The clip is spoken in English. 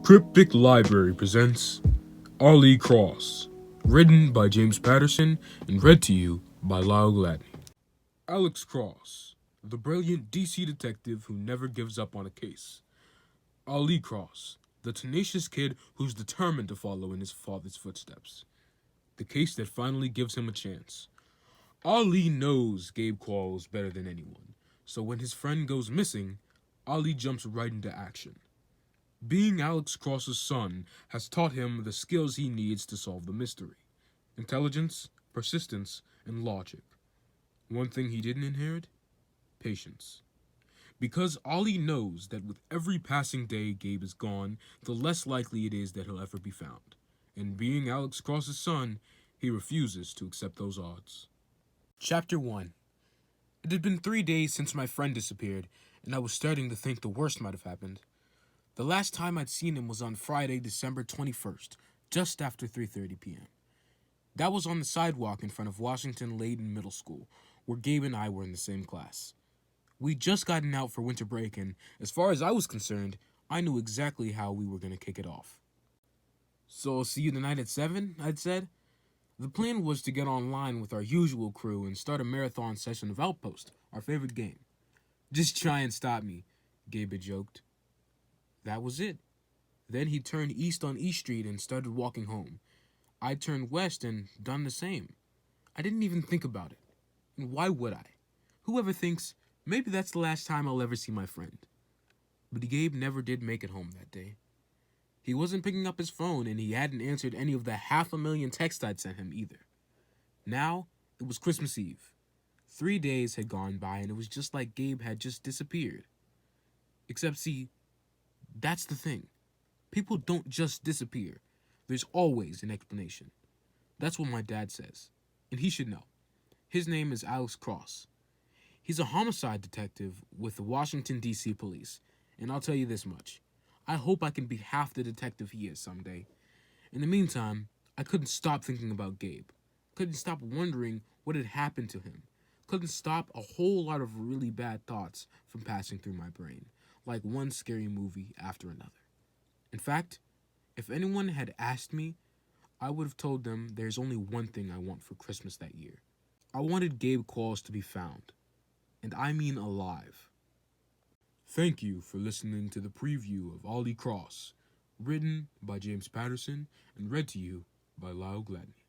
Cryptic Library presents Ollie Cross, written by James Patterson and read to you by Lyle Gladney. Alex Cross, the brilliant DC detective who never gives up on a case. Ollie Cross, the tenacious kid who's determined to follow in his father's footsteps. The case that finally gives him a chance. Ollie knows Gabe Qualls better than anyone, so when his friend goes missing, Ollie jumps right into action. Being Alex Cross's son has taught him the skills he needs to solve the mystery: intelligence, persistence, and logic. One thing he didn't inherit? Patience. Because Ollie knows that with every passing day Gabe is gone, the less likely it is that he'll ever be found. And being Alex Cross's son, he refuses to accept those odds. Chapter 1. It had been 3 days since my friend disappeared, and I was starting to think the worst might have happened. The last time I'd seen him was on Friday, December 21st, just after 3:30 p.m. That was on the sidewalk in front of Washington Layton Middle School, where Gabe and I were in the same class. We'd just gotten out for winter break, and as far as I was concerned, I knew exactly how we were going to kick it off. "So I'll see you tonight at 7, I'd said. The plan was to get online with our usual crew and start a marathon session of Outpost, our favorite game. "Just try and stop me," Gabe had joked. That was it. Then he turned east on East Street and started walking home. I turned west and done the same. I didn't even think about it. And why would I? Whoever thinks, maybe that's the last time I'll ever see my friend. But Gabe never did make it home that day. He wasn't picking up his phone, and he hadn't answered any of the 500,000 texts I'd sent him either. Now, it was Christmas Eve. 3 days had gone by, and it was just like Gabe had just disappeared. Except, see, that's the thing. People don't just disappear. There's always an explanation. That's what my dad says, and he should know. His name is Alex Cross. He's a homicide detective with the Washington, D.C. police, and I'll tell you this much. I hope I can be half the detective he is someday. In the meantime, I couldn't stop thinking about Gabe. Couldn't stop wondering what had happened to him. Couldn't stop a whole lot of really bad thoughts from passing through my brain, like one scary movie after another. In fact, if anyone had asked me, I would have told them there's only one thing I want for Christmas that year. I wanted Gabe Qualls to be found, and I mean alive. Thank you for listening to the preview of Ollie Cross, written by James Patterson and read to you by Lyle Gladney.